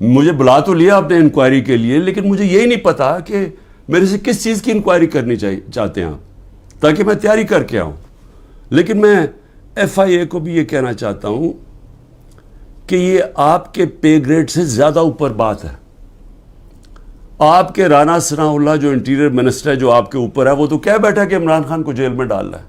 مجھے بلا تو لیا آپ نے انکوائری کے لیے، لیکن مجھے یہی نہیں پتا کہ میرے سے کس چیز کی انکوائری کرنی چاہتے ہیں آپ، تاکہ میں تیاری کر کے آؤں۔ لیکن میں ایف آئی اے کو بھی یہ کہنا چاہتا ہوں کہ یہ آپ کے پے گریڈ سے زیادہ اوپر بات ہے۔ آپ کے رانا ثناء اللہ جو انٹیریئر منسٹر ہے، جو آپ کے اوپر ہے، وہ تو کہہ بیٹھا کہ عمران خان کو جیل میں ڈالنا ہے۔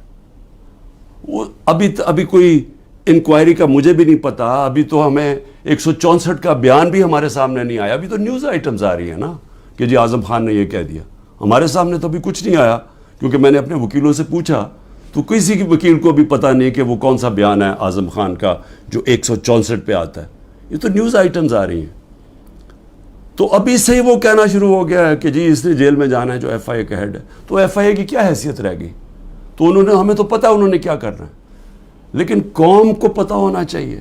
وہ ابھی کوئی انکوائری کا مجھے بھی نہیں پتا، ابھی تو ہمیں 164 کا بیان بھی ہمارے سامنے نہیں آیا۔ ابھی تو نیوز آئٹمز آ رہی ہیں نا کہ جی اعظم خان نے یہ کہہ دیا، ہمارے سامنے تو ابھی کچھ نہیں آیا، کیونکہ میں نے اپنے وکیلوں سے پوچھا تو کسی کی وکیل کو بھی پتہ نہیں کہ وہ کون سا بیان ہے اعظم خان کا جو 164 پہ آتا ہے۔ یہ تو نیوز آئٹمز آ رہی ہیں۔ تو ابھی سے ہی وہ کہنا شروع ہو گیا ہے کہ جی اس نے جیل میں جانا ہے جو ایف آئی اے کا ہیڈ ہے۔ تو ایف آئی اے کی کیا حیثیت رہ گئی؟ تو ہمیں تو پتہ انہوں نے کیا کرنا ہے، لیکن قوم کو پتہ ہونا چاہیے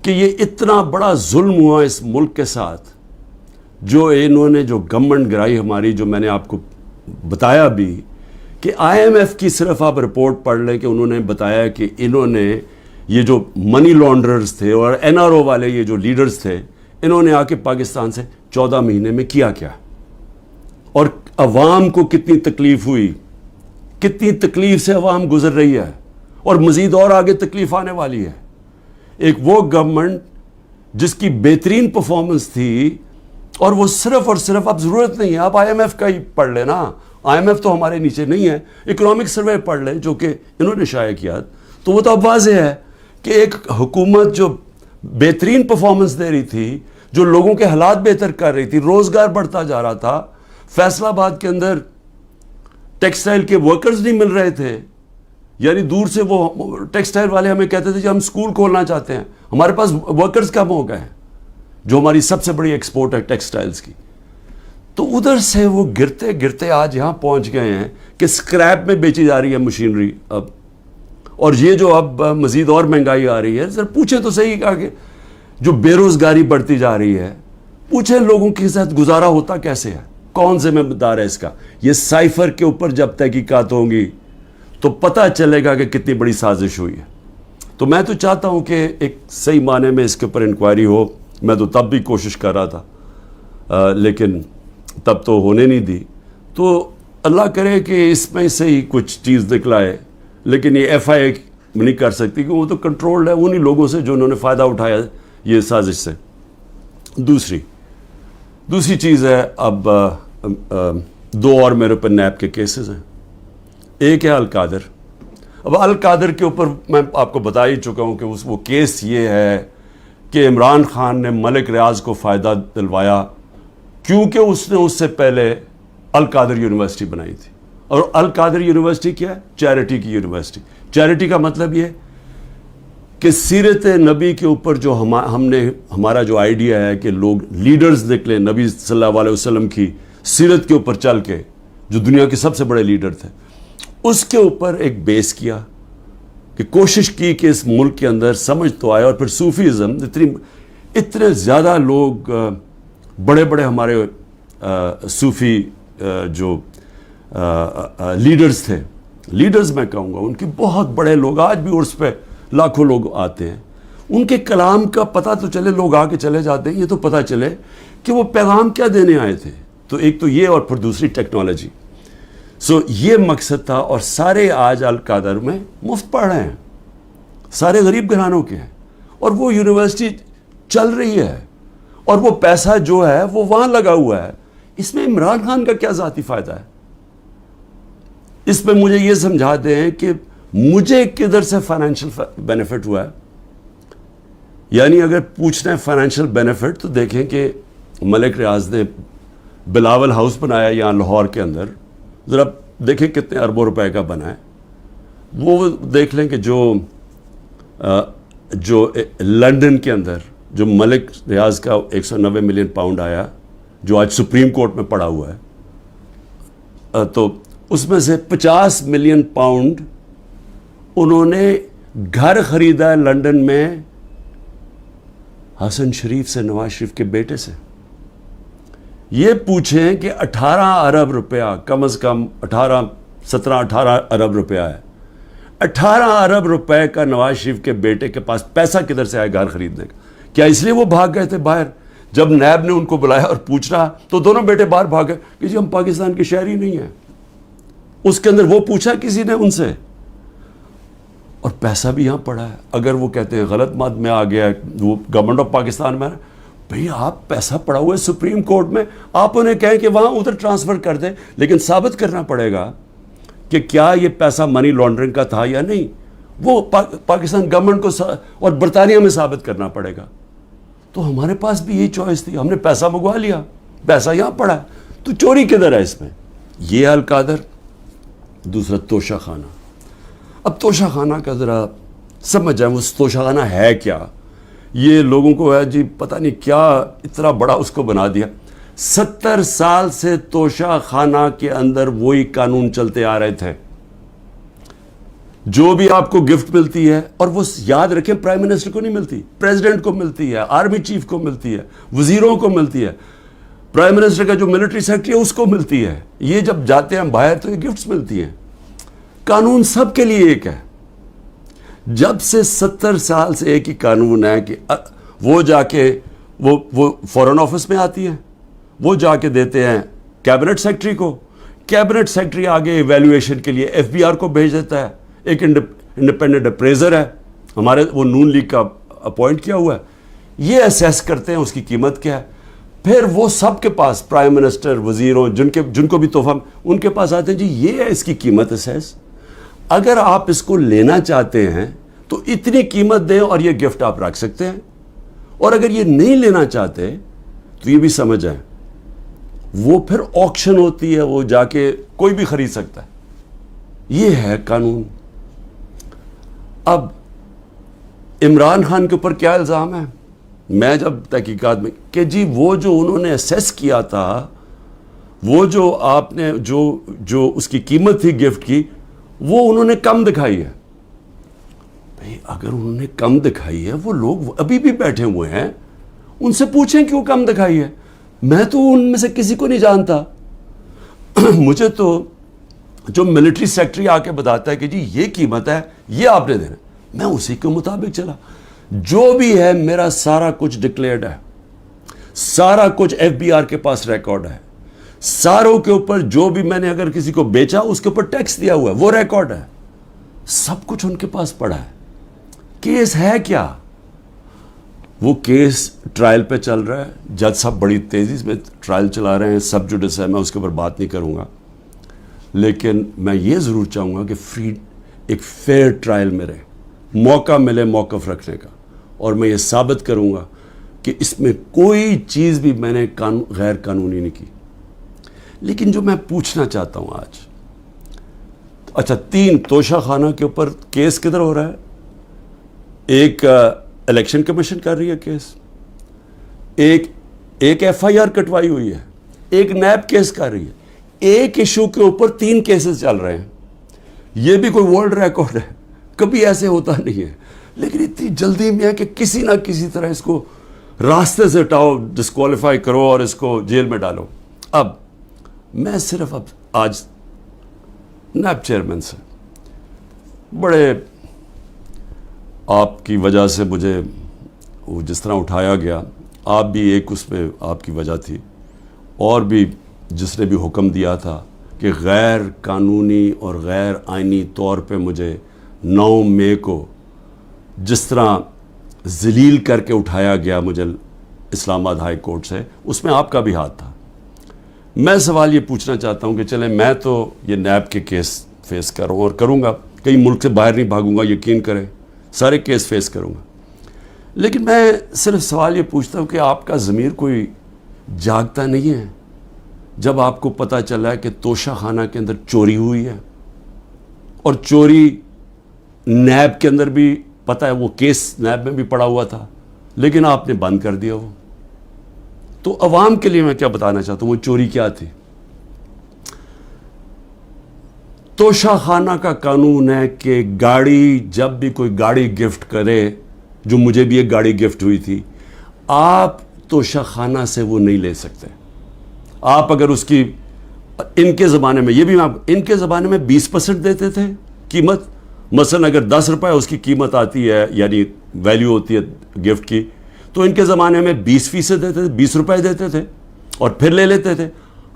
کہ یہ اتنا بڑا ظلم ہوا اس ملک کے ساتھ، جو انہوں نے جو گورنمنٹ گرائی ہماری، جو میں نے آپ کو بتایا بھی کہ آئی ایم ایف کی صرف آپ رپورٹ پڑھ لیں کہ انہوں نے بتایا کہ انہوں نے یہ جو منی لانڈررز تھے اور این آر او والے یہ جو لیڈرز تھے، انہوں نے آ کے پاکستان سے 14 مہینے میں کیا اور عوام کو کتنی تکلیف ہوئی، کتنی تکلیف سے عوام گزر رہی ہے، اور مزید اور آگے تکلیف آنے والی ہے۔ ایک وہ گورنمنٹ جس کی بہترین پرفارمنس تھی، اور وہ صرف اور صرف، اب ضرورت نہیں ہے آپ آئی ایم ایف کا ہی پڑھ لیں نا، آئی ایم ایف تو ہمارے نیچے نہیں ہے، اکنامک سروے پڑھ لیں جو کہ انہوں نے شائع کیا، تو وہ تو اب واضح ہے کہ ایک حکومت جو بہترین پرفارمنس دے رہی تھی، جو لوگوں کے حالات بہتر کر رہی تھی، روزگار بڑھتا جا رہا تھا، فیصل آباد کے اندر ٹیکسٹائل کے ورکرز نہیں مل رہے تھے، یعنی دور سے وہ ٹیکسٹائل والے ہمیں کہتے تھے کہ ہم سکول کھولنا چاہتے ہیں، ہمارے پاس ورکرز کم ہو گئے ہیں، جو ہماری سب سے بڑی ایکسپورٹ ہے ٹیکسٹائلز کی۔ تو ادھر سے وہ گرتے گرتے آج یہاں پہنچ گئے ہیں کہ سکریپ میں بیچی جا رہی ہے مشینری اب، اور یہ جو اب مزید اور مہنگائی آ رہی ہے، ذرا پوچھیں تو صحیح کہ جو بے روزگاری بڑھتی جا رہی ہے، پوچھیں لوگوں کے ساتھ گزارا ہوتا کیسے ہے، کون ذمہ دار ہے اس کا؟ یہ سائفر کے اوپر جب تحقیقات ہوں گی تو پتہ چلے گا کہ کتنی بڑی سازش ہوئی ہے۔ تو میں تو چاہتا ہوں کہ ایک صحیح معنی میں اس کے اوپر انکوائری ہو، میں تو تب بھی کوشش کر رہا تھا، لیکن تب تو ہونے نہیں دی، تو اللہ کرے کہ اس میں سے ہی کچھ چیز نکلائے، لیکن یہ ایف آئی اے نہیں کر سکتی کہ وہ تو کنٹرولڈ ہے انہی لوگوں سے جو انہوں نے فائدہ اٹھایا یہ سازش سے۔ دوسری چیز ہے، اب دو اور میرے اوپر نیب کے کیسز ہیں۔ ایک ہے القادر۔ اب القادر کے اوپر میں آپ کو بتا ہی چکا ہوں کہ وہ کیس یہ ہے کہ عمران خان نے ملک ریاض کو فائدہ دلوایا کیونکہ اس نے اس سے پہلے القادر یونیورسٹی بنائی تھی، اور القادر یونیورسٹی کیا ہے؟ چیریٹی کی یونیورسٹی۔ چیریٹی کا مطلب یہ کہ سیرت نبی کے اوپر جو ہمارا جو آئیڈیا ہے کہ لوگ لیڈرز نکلیں نبی صلی اللہ علیہ وسلم کی سیرت کے اوپر چل کے، جو دنیا کے سب سے بڑے لیڈر تھے، اس کے اوپر ایک بیس کیا کہ کوشش کی کہ اس ملک کے اندر سمجھ تو آئے، اور پھر صوفیزم، اتنے زیادہ لوگ بڑے بڑے ہمارے صوفی جو لیڈرز تھے، لیڈرز میں کہوں گا، ان کے بہت بڑے لوگ آج بھی عرس پہ لاکھوں لوگ آتے ہیں، ان کے کلام کا پتہ تو چلے، لوگ آ کے چلے جاتے ہیں، یہ تو پتہ چلے کہ وہ پیغام کیا دینے آئے تھے۔ تو ایک تو یہ، اور پھر دوسری ٹیکنالوجی۔ یہ مقصد تھا، اور سارے آج القادر میں مفت پڑھ رہے ہیں، سارے غریب گھرانوں کے ہیں، اور وہ یونیورسٹی چل رہی ہے، اور وہ پیسہ جو ہے وہ وہاں لگا ہوا ہے۔ اس میں عمران خان کا کیا ذاتی فائدہ ہے؟ اس میں مجھے یہ سمجھا دیں کہ مجھے کدھر سے فائنینشیل بینیفٹ ہوا ہے؟ یعنی اگر پوچھنا ہے فائنینشیل بینیفٹ، تو دیکھیں کہ ملک ریاض نے بلاول ہاؤس بنایا یہاں لاہور کے اندر، ذرا دیکھیں کتنے اربوں روپے کا بنا ہے۔ وہ دیکھ لیں کہ جو لنڈن کے اندر جو ملک ریاض کا 190 ملین پاؤنڈ آیا، جو آج سپریم کورٹ میں پڑا ہوا ہے، تو اس میں سے 50 ملین پاؤنڈ انہوں نے گھر خریدا ہے لنڈن میں حسن شریف سے، نواز شریف کے بیٹے سے۔ یہ پوچھیں کہ 18 ارب روپیہ، کم از کم 17-18 ارب روپیہ ہے، 18 ارب روپے کا نواز شریف کے بیٹے کے پاس پیسہ کدھر سے آئے گھر خریدنے کا؟ کیا اس لیے وہ بھاگ گئے تھے باہر؟ جب نیب نے ان کو بلایا اور پوچھنا تو دونوں بیٹے باہر بھاگ گئے کہ جی ہم پاکستان کے شہری نہیں ہیں. اس کے اندر وہ پوچھا کسی نے ان سے؟ اور پیسہ بھی یہاں پڑا ہے. اگر وہ کہتے ہیں غلط مت میں آ گیا وہ گورنمنٹ آف پاکستان میں، بھئی آپ پیسہ پڑا ہوا ہے سپریم کورٹ میں، آپ انہیں کہیں کہ وہاں ادھر ٹرانسفر کر دیں، لیکن ثابت کرنا پڑے گا کہ کیا یہ پیسہ منی لانڈرنگ کا تھا یا نہیں. وہ پاکستان گورنمنٹ کو اور برطانیہ میں ثابت کرنا پڑے گا. تو ہمارے پاس بھی یہی چوائس تھی، ہم نے پیسہ منگوا لیا، پیسہ یہاں پڑا ہے، تو چوری کدھر ہے اس میں؟ یہ القادر. دوسرا توشہ خانہ. اب توشہ خانہ کا ذرا سمجھ جائیں وہ توشہ خانہ ہے کیا. یہ لوگوں کو ہے جی پتہ نہیں کیا اتنا بڑا اس کو بنا دیا. 70 سال سے توشہ خانہ کے اندر وہی قانون چلتے آ رہے تھے. جو بھی آپ کو گفٹ ملتی ہے، اور وہ یاد رکھیں پرائم منسٹر کو نہیں ملتی، پریزیڈنٹ کو ملتی ہے، آرمی چیف کو ملتی ہے، وزیروں کو ملتی ہے، پرائم منسٹر کا جو ملٹری سیکرٹری ہے اس کو ملتی ہے. یہ جب جاتے ہیں باہر تو یہ گفٹس ملتی ہیں. قانون سب کے لیے ایک ہے. جب سے 70 سال سے ایک ہی قانون ہے کہ وہ جا کے وہ فورن آفس میں آتی ہیں، وہ جا کے دیتے ہیں کیبنٹ سیکرٹری کو، کیبنٹ سیکرٹری آگے ایویلویشن کے لیے ایف بی آر کو بھیج دیتا ہے. ایک انڈیپینڈنٹ اپریزر ہے ہمارے، وہ نون لیگ کا اپوائنٹ کیا ہوا ہے، یہ اسیس کرتے ہیں اس کی قیمت کیا ہے. پھر وہ سب کے پاس پرائم منسٹر، وزیروں، جن کو بھی تحفہ ان کے پاس آتے ہیں جی یہ ہے اس کی قیمت اسیس. اگر آپ اس کو لینا چاہتے ہیں تو اتنی قیمت دیں اور یہ گفٹ آپ رکھ سکتے ہیں. اور اگر یہ نہیں لینا چاہتے تو یہ بھی سمجھ جائیں وہ پھر آکشن ہوتی ہے، وہ جا کے کوئی بھی خرید سکتا ہے. یہ ہے قانون. اب عمران خان کے اوپر کیا الزام ہے؟ میں جب تحقیقات میں کہ جی وہ جو انہوں نے اسیس کیا تھا، وہ جو آپ نے جو اس کی قیمت تھی گفٹ کی، وہ انہوں نے کم دکھائی ہے. بھئی اگر انہوں نے کم دکھائی ہے، وہ لوگ ابھی بھی بیٹھے ہوئے ہیں، ان سے پوچھیں کیوں کم دکھائی ہے. میں تو ان میں سے کسی کو نہیں جانتا. مجھے تو جو ملٹری سیکرٹری آ کے بتاتا ہے کہ جی یہ قیمت ہے، یہ آپ نے دینا، میں اسی کے مطابق چلا. جو بھی ہے میرا سارا کچھ ڈکلیئرڈ ہے، سارا کچھ ایف بی آر کے پاس ریکارڈ ہے، ساروں کے اوپر جو بھی میں نے اگر کسی کو بیچا اس کے اوپر ٹیکس دیا ہوا ہے وہ ریکارڈ ہے، سب کچھ ان کے پاس پڑا ہے. کیس ہے کیا؟ وہ کیس ٹرائل پہ چل رہا ہے. جج صاحب بڑی تیزی میں ٹرائل چلا رہے ہیں، سب جوڈس ہے، میں اس کے اوپر بات نہیں کروں گا. لیکن میں یہ ضرور چاہوں گا کہ ایک فیئر ٹرائل میں رہے، موقع ملے موقف رکھنے کا، اور میں یہ ثابت کروں گا کہ اس میں کوئی چیز بھی میں نے غیر قانونی نہیں کی. لیکن جو میں پوچھنا چاہتا ہوں آج، اچھا 3 توشہ خانہ کے اوپر کیس کدھر ہو رہا ہے؟ ایک الیکشن کمیشن کر رہی ہے کیس، ایک ایف آئی آر کٹوائی ہوئی ہے، ایک نیب کیس کر رہی ہے. ایک ایشو کے اوپر 3 کیسز چل رہے ہیں. یہ بھی کوئی ورلڈ ریکارڈ ہے، کبھی ایسے ہوتا نہیں ہے. لیکن اتنی جلدی میں ہے کہ کسی نہ کسی طرح اس کو راستے سے ہٹاؤ، ڈسکوالیفائی کرو اور اس کو جیل میں ڈالو. اب میں صرف آج نیب چیئرمین سے بڑے آپ کی وجہ سے مجھے وہ جس طرح اٹھایا گیا، آپ بھی ایک اس میں آپ کی وجہ تھی، اور بھی جس نے بھی حکم دیا تھا کہ غیر قانونی اور غیر آئینی طور پہ مجھے 9 مئی کو جس طرح ذلیل کر کے اٹھایا گیا مجھے اسلام آباد ہائی کورٹ سے، اس میں آپ کا بھی ہاتھ تھا. میں سوال یہ پوچھنا چاہتا ہوں کہ چلیں میں تو یہ نیب کے کیس فیس کر رہا ہوں اور کروں گا، کئی ملک سے باہر نہیں بھاگوں گا، یقین کریں سارے کیس فیس کروں گا. لیکن میں صرف سوال یہ پوچھتا ہوں کہ آپ کا ضمیر کوئی جاگتا نہیں ہے جب آپ کو پتہ چلا ہے کہ توشہ خانہ کے اندر چوری ہوئی ہے، اور چوری نیب کے اندر بھی پتہ ہے، وہ کیس نیب میں بھی پڑا ہوا تھا، لیکن آپ نے بند کر دیا وہ. تو عوام کے لیے میں کیا بتانا چاہتا ہوں، وہ چوری کیا تھی؟ توشہ خانہ کا قانون ہے کہ گاڑی، جب بھی کوئی گاڑی گفٹ کرے، جو مجھے بھی ایک گاڑی گفٹ ہوئی تھی، آپ توشہ خانہ سے وہ نہیں لے سکتے. آپ اگر اس کی، ان کے زمانے میں، یہ بھی ان کے زمانے میں 20% دیتے تھے قیمت. مثلا اگر 10 روپے اس کی قیمت آتی ہے، یعنی ویلیو ہوتی ہے گفٹ کی، تو ان کے زمانے میں 20% دیتے تھے, 20 روپے دیتے تھے اور پھر لے لیتے تھے.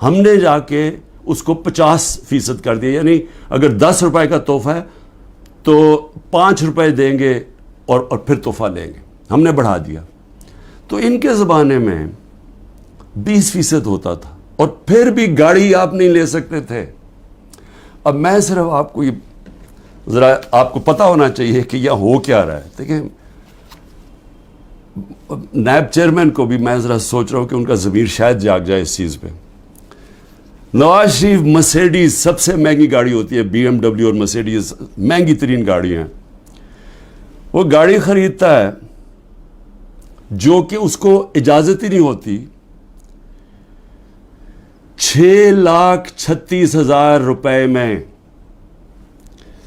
ہم نے جا کے اس کو 50% کر دیا, یعنی اگر 10 روپے کا تحفہ ہے تو 5 روپے دیں گے اور پھر تحفہ لیں گے. ہم نے بڑھا دیا. تو ان کے زمانے میں 20% ہوتا تھا اور پھر بھی گاڑی آپ نہیں لے سکتے تھے. اب میں صرف آپ کو یہ ذرا آپ کو پتہ ہونا چاہیے کہ یہ ہو کیا رہا ہے. دیکھیں نیب چیئرمین کو بھی میں ذرا سوچ رہا ہوں کہ ان کا ضمیر شاید جاگ جائے اس چیز پہ. نواز شریف مرسیڈیز سب سے مہنگی گاڑی ہوتی ہے, بی ایم ڈبلیو اور مرسیڈیز مہنگی ترین گاڑیاں ہیں. وہ گاڑی خریدتا ہے جو کہ اس کو اجازت ہی نہیں ہوتی. 6,36,000 روپے میں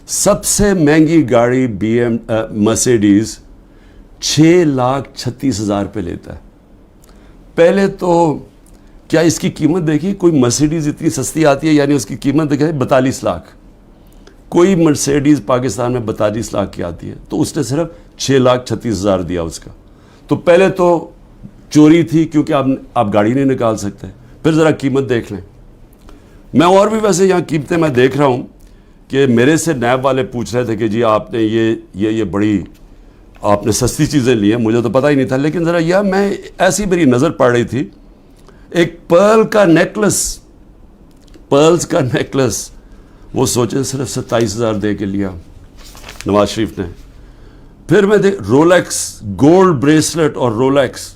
سب سے مہنگی گاڑی مرسیڈیز 6,36,000 پہ لیتا ہے. پہلے تو کیا اس کی قیمت دیکھی, کوئی مرسیڈیز اتنی سستی آتی ہے, یعنی اس کی قیمت دیکھیں 42 لاکھ. کوئی مرسیڈیز پاکستان میں 42 لاکھ کی آتی ہے, تو اس نے صرف 6,36,000 دیا اس کا. تو پہلے تو چوری تھی کیونکہ آپ گاڑی نہیں نکال سکتے. پھر ذرا قیمت دیکھ لیں. میں اور بھی ویسے یہاں قیمتیں میں دیکھ رہا ہوں کہ میرے سے نیب والے پوچھ رہے تھے کہ جی آپ نے یہ بڑی آپ نے سستی چیزیں لی ہیں, مجھے تو پتہ ہی نہیں تھا. لیکن ذرا یہ میں ایسی میری نظر پڑ رہی تھی, ایک پرل کا نیکلس وہ سوچیں صرف 27,000 دے کے لیا نواز شریف نے. پھر میں رولیکس گولڈ بریسلٹ اور رولیکس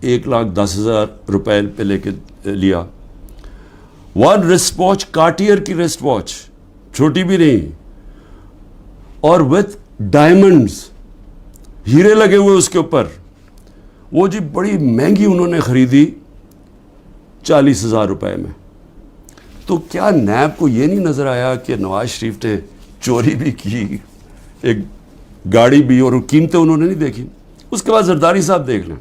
1,10,000 روپے پہ لے کے لیا. ون رسٹ واچ, کارٹیئر کی رسٹ واچ, چھوٹی بھی نہیں, اور وتھ ڈائمنڈز, ہیرے لگے ہوئے اس کے اوپر. وہ جی بڑی مہنگی انہوں نے خریدی 40,000 روپے میں. تو کیا نیب کو یہ نہیں نظر آیا کہ نواز شریف نے چوری بھی کی, ایک گاڑی بھی, اور قیمتیں انہوں نے نہیں دیکھی. اس کے بعد زرداری صاحب دیکھ لیں,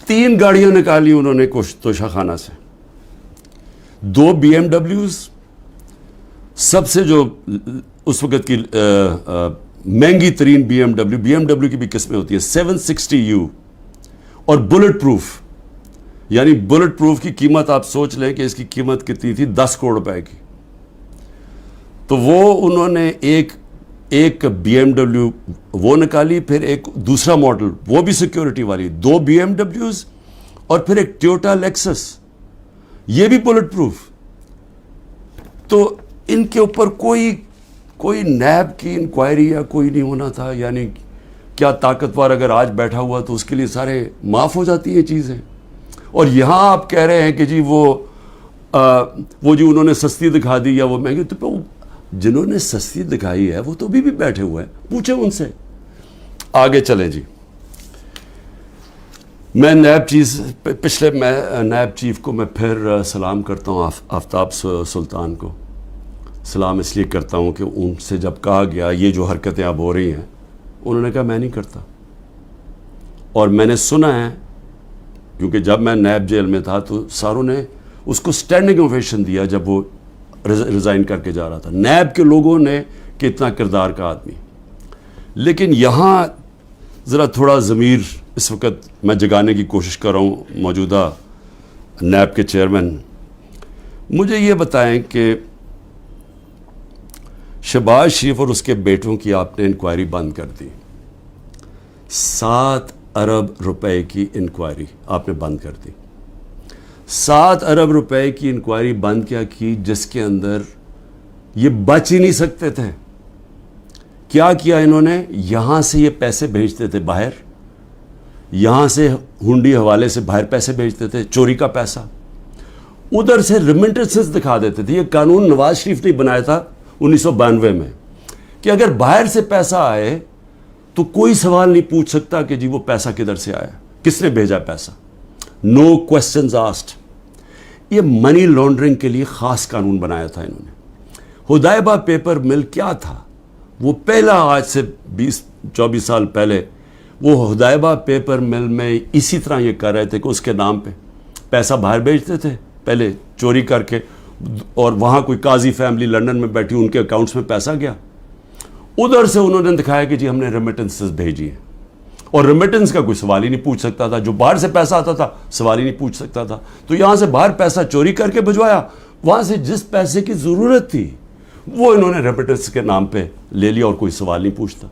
3 گاڑیاں نکالی انہوں نے توشہ خانہ سے. 2 بی ایم ڈبلیوز, سب سے جو اس وقت کی مہنگی ترین بی ایم ڈبلیو کی بھی قسمیں ہوتی ہیں 760U, اور بلٹ پروف. یعنی بلٹ پروف کی قیمت آپ سوچ لیں کہ اس کی قیمت کتنی تھی, 10 کروڑ روپے کی. تو وہ انہوں نے ایک بی ایم ڈبلیو وہ نکالی, پھر ایک دوسرا ماڈل وہ بھی سیکیورٹی والی, 2 بی ایم ڈبلیوز, اور پھر ایک ٹویوٹا لیکسس, یہ بھی بلٹ پروف. تو ان کے اوپر کوئی نیب کی انکوائری یا کوئی نہیں ہونا تھا. یعنی کیا طاقتور اگر آج بیٹھا ہوا تو اس کے لیے سارے معاف ہو جاتی ہیں چیزیں. اور یہاں آپ کہہ رہے ہیں کہ جی وہ جو انہوں نے سستی دکھا دی یا وہ مہنگی, تو جنہوں نے سستی دکھائی ہے وہ تو بھی بیٹھے ہوئے ہیں, پوچھیں ان سے. آگے چلیں جی. میں نیب چیف کو میں پھر سلام کرتا ہوں, آفتاب سلطان کو سلام اس لیے کرتا ہوں کہ ان سے جب کہا گیا یہ جو حرکتیں اب ہو رہی ہیں, انہوں نے کہا میں نہیں کرتا. اور میں نے سنا ہے, کیونکہ جب میں نیب جیل میں تھا تو ساروں نے اس کو اسٹینڈنگ اوویشن دیا جب وہ ریزائن کر کے جا رہا تھا. نیب کے لوگوں نے کہ اتنا کردار کا آدمی. لیکن یہاں ذرا تھوڑا ضمیر اس وقت میں جگانے کی کوشش کر رہا ہوں. موجودہ نیب کے چیئرمین, مجھے یہ بتائیں کہ شہباز شریف اور اس کے بیٹوں کی آپ نے انکوائری بند کر دی. 7 ارب روپے کی انکوائری آپ نے بند کر دی. 7 ارب روپے کی انکوائری بند کیا کی, جس کے اندر یہ بچ ہی نہیں سکتے تھے. کیا کیا انہوں نے, یہاں سے یہ پیسے بھیجتے تھے باہر, یہاں سے ہنڈی حوالے سے باہر پیسے بھیجتے تھے, چوری کا پیسہ. ادھر سے ریمنٹنسز دکھا دیتے تھے. یہ قانون نواز شریف نے بنایا تھا 1992 میں کہ اگر باہر سے پیسہ آئے تو کوئی سوال نہیں پوچھ سکتا کہ جی وہ پیسہ کدھر سے آیا, کس نے بھیجا پیسہ. نو کوسچنز آسکڈ. یہ منی لانڈرنگ کے لیے خاص قانون بنایا تھا انہوں نے. ہدایبہ پیپر مل کیا تھا, وہ پہلا, آج سے 20-24 سال پہلے وہ ہدایبہ پیپر مل میں اسی طرح یہ کر رہے تھے کہ اس کے نام پہ پیسہ باہر بھیجتے تھے پہلے چوری کر کے, اور وہاں کوئی قاضی فیملی لندن میں بیٹھی, ان کے اکاؤنٹس میں پیسہ گیا. ادھر سے انہوں نے دکھایا کہ جی ہم نے ریمیٹنسز بھیجی ہیں, اور ریمیٹنس کا کوئی سوال ہی نہیں پوچھ سکتا تھا. جو باہر سے پیسہ آتا تھا سوال ہی نہیں پوچھ سکتا تھا. تو یہاں سے باہر پیسہ چوری کر کے بھجوایا, وہاں سے جس پیسے کی ضرورت تھی وہ انہوں نے ریمیٹنس کے نام پہ لے لیا اور کوئی سوال نہیں پوچھتا.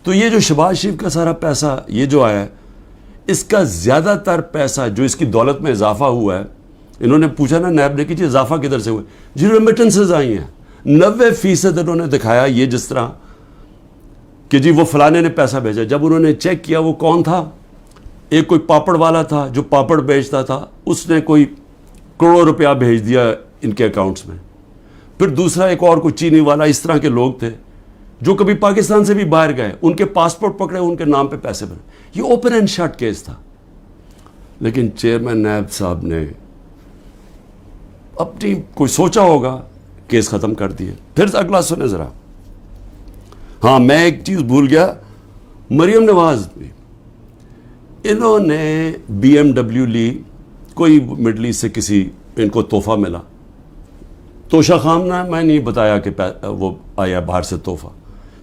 تو یہ جو شہباز شریف کا سارا پیسہ یہ جو آیا ہے, اس کا زیادہ تر پیسہ جو اس کی دولت میں اضافہ ہوا ہے, انہوں نے پوچھا نا نیب نے کہ جی اضافہ کدھر سے ہوا, جی ریمیٹنسز آئی ہیں. 90% انہوں نے دکھایا یہ جس طرح کہ جی وہ فلانے نے پیسہ بھیجا. جب انہوں نے چیک کیا وہ کون تھا, ایک کوئی پاپڑ والا تھا جو پاپڑ بیچتا تھا, اس نے کوئی کروڑوں روپیہ بھیج دیا ان کے اکاؤنٹس میں. پھر دوسرا ایک اور کوئی چینی والا, اس طرح کے لوگ تھے جو کبھی پاکستان سے بھی باہر گئے, ان کے پاسپورٹ پکڑے, ان کے نام پہ پیسے بھرے. یہ اوپن اینڈ شٹ کیس تھا. لیکن چیئرمین نیب صاحب نے اپنی کوئی سوچا ہوگا, کیس ختم کر دیے. پھر اگلا سنیں ذرا. ہاں میں ایک چیز بھول گیا, مریم نواز بھی انہوں نے BMW لی, کوئی مڈل ایسٹ سے کسی ان کو تحفہ ملا. توشہ خامنہ میں نہیں بتایا کہ وہ آیا باہر سے تحفہ.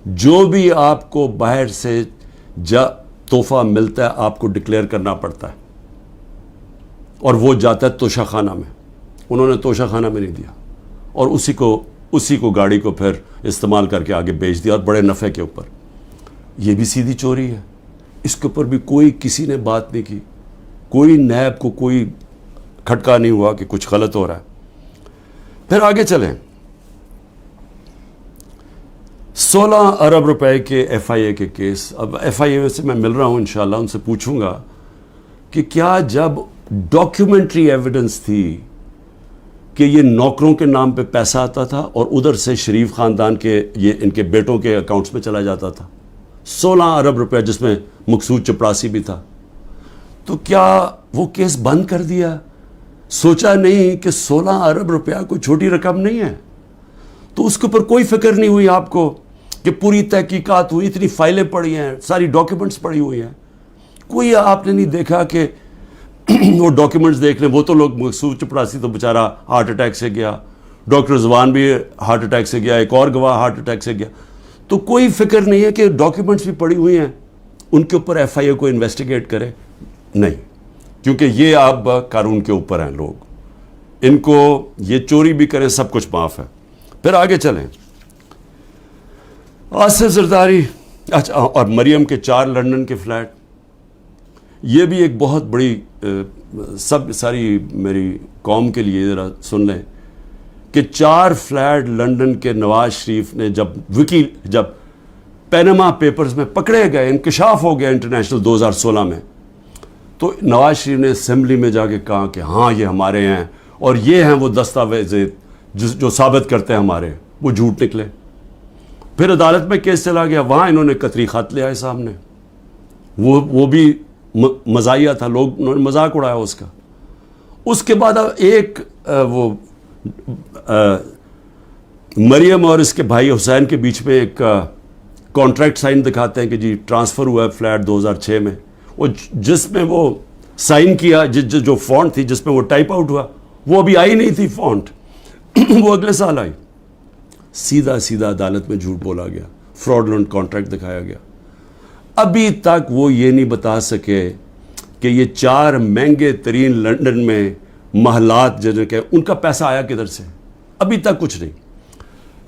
جو بھی آپ کو باہر سے تحفہ ملتا ہے آپ کو ڈکلیئر کرنا پڑتا ہے, اور وہ جاتا ہے توشہ خانہ میں. انہوں نے توشہ خانہ میں نہیں دیا اور اسی کو گاڑی کو پھر استعمال کر کے آگے بیچ دیا, اور بڑے نفع کے اوپر. یہ بھی سیدھی چوری ہے. اس کے اوپر بھی کوئی کسی نے بات نہیں کی, کوئی نیب کو کوئی کھٹکا نہیں ہوا کہ کچھ غلط ہو رہا ہے. پھر آگے چلیں. 16 ارب روپے کے FIA کے کیس. اب FIA سے میں مل رہا ہوں, انشاءاللہ ان سے پوچھوں گا کہ کیا جب ڈاکیومنٹری ایویڈنس تھی کہ یہ نوکروں کے نام پہ پیسہ آتا تھا اور ادھر سے شریف خاندان کے یہ ان کے بیٹوں کے اکاؤنٹس میں چلا جاتا تھا 16 ارب روپے, جس میں مقصود چپڑاسی بھی تھا, تو کیا وہ کیس بند کر دیا؟ سوچا نہیں کہ 16 ارب روپیہ کوئی چھوٹی رقم نہیں ہے. تو اس کے اوپر کوئی فکر نہیں ہوئی آپ کو کہ پوری تحقیقات ہوئی, اتنی فائلیں پڑی ہیں, ساری ڈاکیومنٹس پڑی ہوئی ہیں, کوئی آپ نے نہیں دیکھا کہ وہ ڈاکیومنٹس دیکھ لیں. وہ تو لوگ, مقصود چپڑاسی تو بیچارہ ہارٹ اٹیک سے گیا, ڈاکٹر زبان بھی ہارٹ اٹیک سے گیا, ایک اور گواہ ہارٹ اٹیک سے گیا. تو کوئی فکر نہیں ہے کہ ڈاکیومنٹس بھی پڑی ہوئی ہیں, ان کے اوپر FIA کو انویسٹیگیٹ کرے. نہیں, کیونکہ یہ اب قانون کے اوپر ہیں لوگ, ان کو یہ چوری بھی کریں سب کچھ معاف ہے. پھر آگے چلیں. آصف زرداری, اچھا, اور مریم کے 4 لندن کے فلیٹ. یہ بھی ایک بہت بڑی ساری میری قوم کے لیے ذرا سن لیں کہ 4 فلیٹ لندن کے نواز شریف نے جب پینما پیپرز میں پکڑے گئے, انکشاف ہو گیا انٹرنیشنل 2016 میں, تو نواز شریف نے اسمبلی میں جا کے کہا کہ ہاں یہ ہمارے ہیں اور یہ ہیں وہ دستاویز جو ثابت کرتے ہیں ہمارے, وہ جھوٹ نکلے. پھر عدالت میں کیس چلا گیا, وہاں انہوں نے قطری خط لے آئے سامنے, وہ بھی مزاحیہ تھا, انہوں نے مذاق اڑایا اس کا. اس کے بعد اب ایک وہ مریم اور اس کے بھائی حسین کے بیچ میں ایک کانٹریکٹ سائن دکھاتے ہیں کہ جی ٹرانسفر ہوا ہے فلیٹ 2006 میں, وہ جس میں وہ سائن کیا, جو فونٹ تھی جس میں وہ ٹائپ آؤٹ ہوا, وہ ابھی آئی نہیں تھی فونٹ, وہ اگلے سال آئی. سیدھا عدالت میں جھوٹ بولا گیا, فراڈلنٹ کانٹریکٹ دکھایا گیا. ابھی تک وہ یہ نہیں بتا سکے کہ یہ 4 مہنگے ترین لندن میں محلات جنہیں کہ ان کا پیسہ آیا کدھر سے, ابھی تک کچھ نہیں.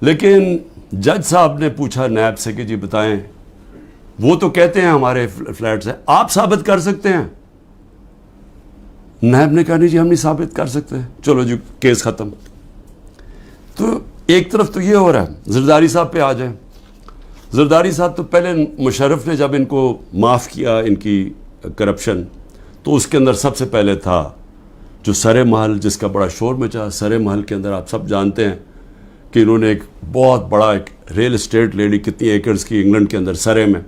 لیکن جج صاحب نے پوچھا نیب سے کہ جی بتائیں, وہ تو کہتے ہیں ہمارے فلیٹس ہیں, آپ ثابت کر سکتے ہیں؟ نیب نے کہا نہیں جی ہم نہیں ثابت کر سکتے. چلو جی کیس ختم. تو ایک طرف تو یہ ہو رہا ہے. زرداری صاحب پہ آ جائیں. زرداری صاحب تو پہلے مشرف نے جب ان کو معاف کیا ان کی کرپشن, تو اس کے اندر سب سے پہلے تھا جو سرے محل, جس کا بڑا شور مچا. سرے محل کے اندر آپ سب جانتے ہیں کہ انہوں نے ایک بہت بڑا ایک ریل اسٹیٹ لے لی, کتنی ایکڑز کی, انگلینڈ کے اندر سرے میں.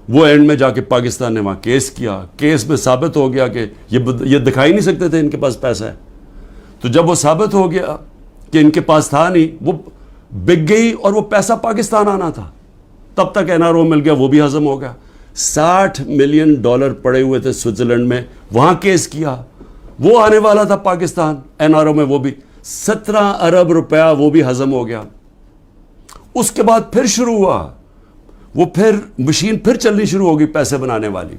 وہ اینڈ میں جا کے پاکستان نے وہاں کیس کیا. کیس میں ثابت ہو گیا کہ یہ دکھائی نہیں سکتے تھے ان کے پاس پیسہ ہے. تو جب وہ ثابت ہو گیا کہ ان کے پاس تھا نہیں, وہ بک گئی اور وہ پیسہ پاکستان آنا تھا. تب تک NRO مل گیا, وہ بھی ہضم ہو گیا. $60 ملین پڑے ہوئے تھے سوئٹزرلینڈ میں, وہاں کیس کیا, وہ آنے والا تھا پاکستان NRO میں, وہ بھی 17 ارب روپیہ وہ بھی ہضم ہو گیا. اس کے بعد پھر شروع ہوا, وہ پھر مشین پھر چلنی شروع ہوگی پیسے بنانے والی،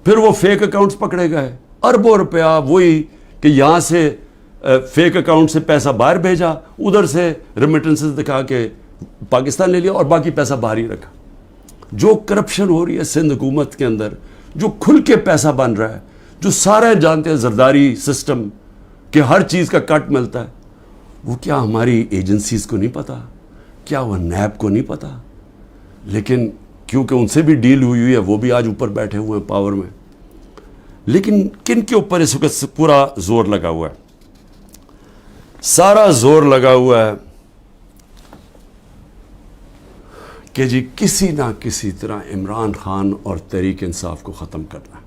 پھر وہ فیک اکاؤنٹس پکڑے گئے، اربوں روپیہ وہی کہ یہاں سے فیک اکاؤنٹ سے پیسہ باہر بھیجا، ادھر سے ریمیٹنسز دکھا کے پاکستان لے لیا اور باقی پیسہ باہر ہی رکھا۔ جو کرپشن ہو رہی ہے سندھ حکومت کے اندر، جو کھل کے پیسہ بن رہا ہے، جو سارے جانتے ہیں زرداری سسٹم کہ ہر چیز کا کٹ ملتا ہے، وہ کیا ہماری ایجنسیز کو نہیں پتا؟ کیا وہ نیب کو نہیں پتا؟ لیکن کیونکہ ان سے بھی ڈیل ہوئی ہے، وہ بھی آج اوپر بیٹھے ہوئے ہیں پاور میں۔ لیکن کن کے اوپر اس وقت پورا زور لگا ہوا ہے؟ سارا زور لگا ہوا ہے کہ جی کسی نہ کسی طرح عمران خان اور تحریک انصاف کو ختم کرنا ہے۔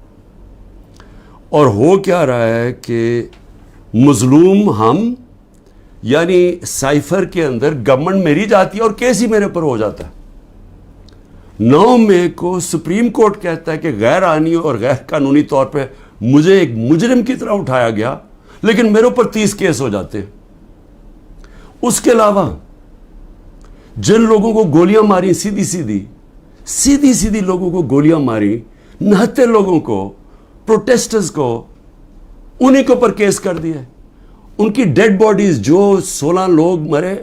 اور ہو کیا رہا ہے کہ مظلوم ہم، یعنی سائفر کے اندر گورنمنٹ میری جاتی ہے اور کیس ہی میرے اوپر ہو جاتا ہے۔ 9 مئی کو سپریم کورٹ کہتا ہے کہ غیر آئینی اور غیر قانونی طور پہ مجھے ایک مجرم کی طرح اٹھایا گیا، لیکن میرے اوپر 30 کیس ہو جاتے ہیں۔ اس کے علاوہ جن لوگوں کو گولیاں ماری سیدھی سیدھی لوگوں کو گولیاں ماری، نہتے لوگوں کو، پروٹیسٹرز کو، انہی کے اوپر کیس کر دیا۔ ان کی ڈیڈ باڈیز، جو 16 لوگ مرے،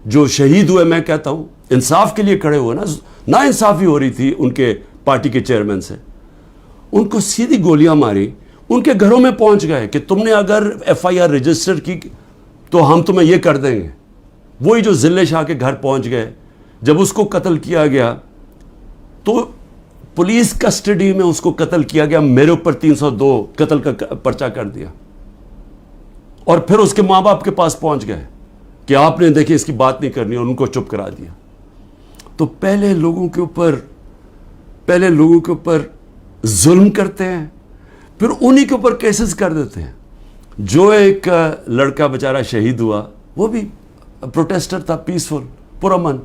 جو شہید ہوئے، میں کہتا ہوں انصاف کے لیے کھڑے ہوئے نا انصافی ہو رہی تھی ان کے پارٹی کے چیئرمین سے، ان کو سیدھی گولیاں ماری، ان کے گھروں میں پہنچ گئے کہ تم نے اگر FIR رجسٹر کی تو ہم تمہیں یہ کر دیں گے۔ وہی جو ضلع شاہ کے گھر پہنچ گئے، جب اس کو قتل کیا گیا تو پولیس کسٹڈی میں اس کو قتل کیا گیا، میرے اوپر 302 قتل کا پرچہ کر دیا، اور پھر اس کے ماں باپ کے پاس پہنچ گئے کہ آپ نے دیکھیں اس کی بات نہیں کرنی، اور ان کو چپ کرا دیا۔ تو پہلے لوگوں کے اوپر ظلم کرتے ہیں، پھر انہی کے اوپر کیسز کر دیتے ہیں۔ جو ایک لڑکا بیچارہ شہید ہوا، وہ بھی پروٹیسٹر تھا، پیسفل، پرامن،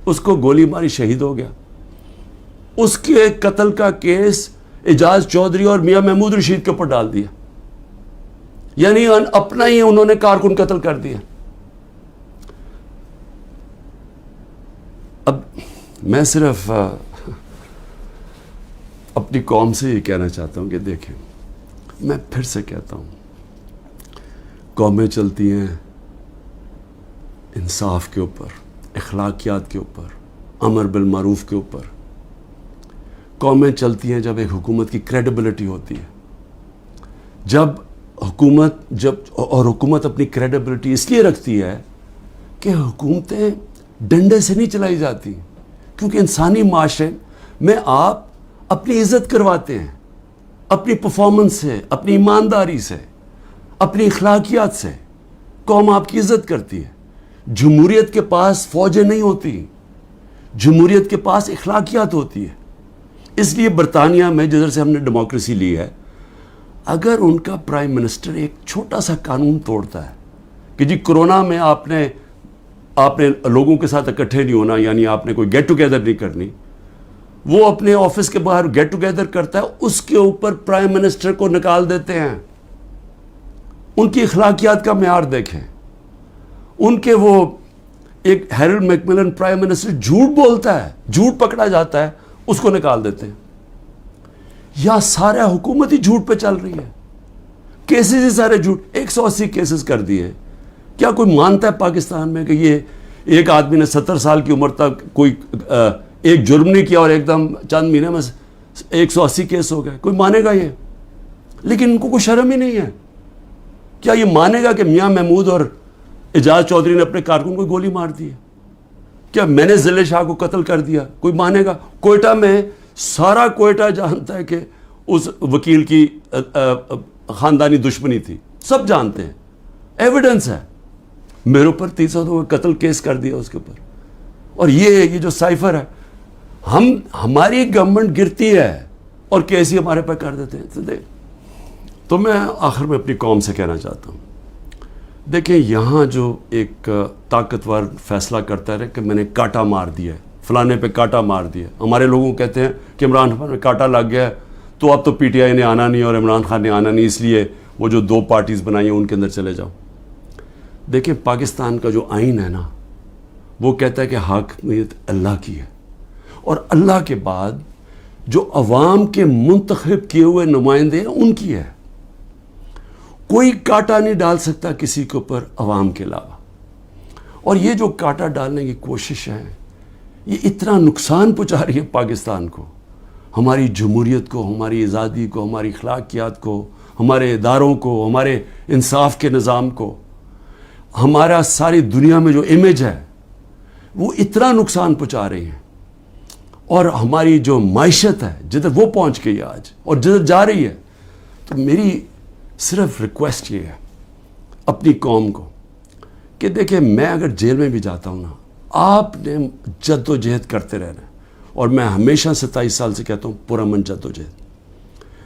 اس کو گولی ماری، شہید ہو گیا۔ اس کے قتل کا کیس اعجاز چودھری اور میاں محمود رشید کے اوپر ڈال دیا، یعنی اپنا ہی انہوں نے کارکن قتل کر دیا۔ اب میں صرف اپنی قوم سے یہ کہنا چاہتا ہوں کہ دیکھیں، میں پھر سے کہتا ہوں، قومیں چلتی ہیں انصاف کے اوپر، اخلاقیات کے اوپر، امر بالمعروف کے اوپر۔ قومیں چلتی ہیں جب ایک حکومت کی کریڈیبلٹی ہوتی ہے، جب حکومت اپنی کریڈیبلٹی اس لیے رکھتی ہے کہ حکومتیں ڈنڈے سے نہیں چلائی جاتی، کیونکہ انسانی معاشرے میں آپ اپنی عزت کرواتے ہیں، اپنی پرفارمنس سے، اپنی ایمانداری سے، اپنی اخلاقیات سے قوم آپ کی عزت کرتی ہے۔ جمہوریت کے پاس فوجیں نہیں ہوتی، جمہوریت کے پاس اخلاقیات ہوتی ہے۔ اس لیے برطانیہ میں جدھر سے ہم نے ڈیموکریسی لی ہے، اگر ان کا پرائم منسٹر ایک چھوٹا سا قانون توڑتا ہے کہ جی کرونا میں آپ نے لوگوں کے ساتھ اکٹھے نہیں ہونا، یعنی آپ نے کوئی گیٹ ٹوگیدر نہیں کرنی، وہ اپنے آفس کے باہر گیٹ ٹوگیدر کرتا ہے، اس کے اوپر پرائم منسٹر کو نکال دیتے ہیں۔ ان کی اخلاقیات کا معیار دیکھیں، ان کے وہ ایک ہیرلڈ میکملن پرائم منسٹر جھوٹ بولتا ہے، جھوٹ پکڑا جاتا ہے، اس کو نکال دیتے ہیں۔ یا سارا حکومت ہی جھوٹ پہ چل رہی ہے، کیسز ہی سارے جھوٹ، 180 کیسز کر دیے۔ کیا کوئی مانتا ہے پاکستان میں کہ یہ ایک آدمی نے 70 سال کی عمر تک کوئی ایک جرم نہیں کیا اور ایک دم چند مہینے میں 180 کیس ہو گئے؟ کوئی مانے گا یہ؟ لیکن ان کو کوئی شرم ہی نہیں ہے۔ کیا یہ مانے گا کہ میاں محمود اور اعجاز چودھری نے اپنے کارکن کو گولی مار دی ہے؟ کیا میں نے ضلع شاہ کو قتل کر دیا؟ کوئی مانے گا؟ کوئٹہ میں سارا کوئٹہ جانتا ہے کہ اس وکیل کی خاندانی دشمنی تھی، سب جانتے ہیں، ایویڈنس ہے۔ میرے اوپر 302 قتل کیس کر دیا اس کے اوپر۔ اور یہ جو سائفر ہے، ہماری گورنمنٹ گرتی ہے اور کیس ہی ہمارے پہ کر دیتے ہیں۔ تو میں آخر میں اپنی قوم سے کہنا چاہتا ہوں، دیکھیں یہاں جو ایک طاقتور فیصلہ کرتا ہے کہ میں نے کاٹا مار دیا ہے، فلانے پہ کاٹا مار دیا، ہمارے لوگوں کہتے ہیں کہ عمران خان میں کاٹا لگ گیا ہے تو اب تو PTI نے آنا نہیں اور عمران خان نے آنا نہیں، اس لیے وہ جو 2 پارٹیز بنائی ہیں ان کے اندر چلے جاؤ۔ دیکھیں پاکستان کا جو آئین ہے نا، وہ کہتا ہے کہ حاکمیت اللہ کی ہے، اور اللہ کے بعد جو عوام کے منتخب کیے ہوئے نمائندے ہیں ان کی ہے. کوئی کانٹا نہیں ڈال سکتا کسی کے اوپر عوام کے علاوہ. اور یہ جو کانٹا ڈالنے کی کوشش ہے یہ اتنا نقصان پہنچا رہی ہے پاکستان کو، ہماری جمہوریت کو، ہماری آزادی کو، ہماری اخلاقیات کو، ہمارے اداروں کو، ہمارے انصاف کے نظام کو، ہمارا ساری دنیا میں جو امیج ہے وہ اتنا نقصان پہنچا رہی ہیں. اور ہماری جو معیشت ہے جدھر وہ پہنچ گئی آج اور جدھر جا رہی ہے. تو میری صرف ریکویسٹ یہ ہے اپنی قوم کو کہ دیکھیں میں اگر جیل میں بھی جاتا ہوں نا، آپ نے جد و جہد کرتے رہنا ہے. اور میں ہمیشہ 27 سال سے کہتا ہوں پرامن جد و جہد.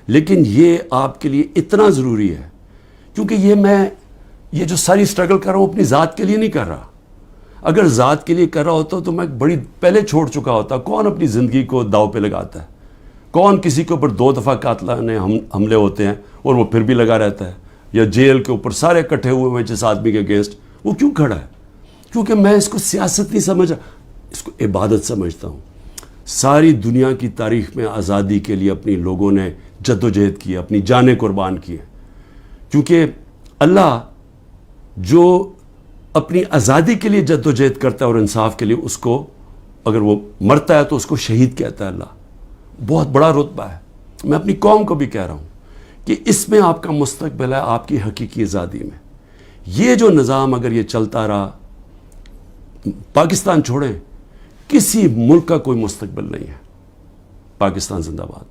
لیکن یہ آپ کے لیے اتنا ضروری ہے کیونکہ یہ جو ساری سٹرگل کر رہا ہوں اپنی ذات کے لیے نہیں کر رہا. اگر ذات کے لیے کر رہا ہوتا تو میں بڑی پہلے چھوڑ چکا ہوتا. کون اپنی زندگی کو داؤ پہ لگاتا ہے؟ کون کسی کے اوپر 2 دفعہ قاتلانہ حملے ہوتے ہیں اور وہ پھر بھی لگا رہتا ہے؟ یا جیل کے اوپر سارے اکٹھے ہوئے ہیں جس آدمی کے اگینسٹ، وہ کیوں کھڑا ہے؟ کیونکہ میں اس کو سیاست نہیں سمجھا، اس کو عبادت سمجھتا ہوں. ساری دنیا کی تاریخ میں آزادی کے لیے اپنی لوگوں نے جد و جہد کی، اپنی جانیں قربان کی ہیں. کیونکہ اللہ جو اپنی آزادی کے لیے جد و جہد کرتا ہے اور انصاف کے لیے، اس کو اگر وہ مرتا ہے تو اس کو شہید کہتا ہے. اللہ بہت بڑا رتبہ ہے. میں اپنی قوم کو بھی کہہ رہا ہوں کہ اس میں آپ کا مستقبل ہے، آپ کی حقیقی آزادی میں. یہ جو نظام اگر یہ چلتا رہا، پاکستان چھوڑیں، کسی ملک کا کوئی مستقبل نہیں ہے. پاکستان زندہ باد.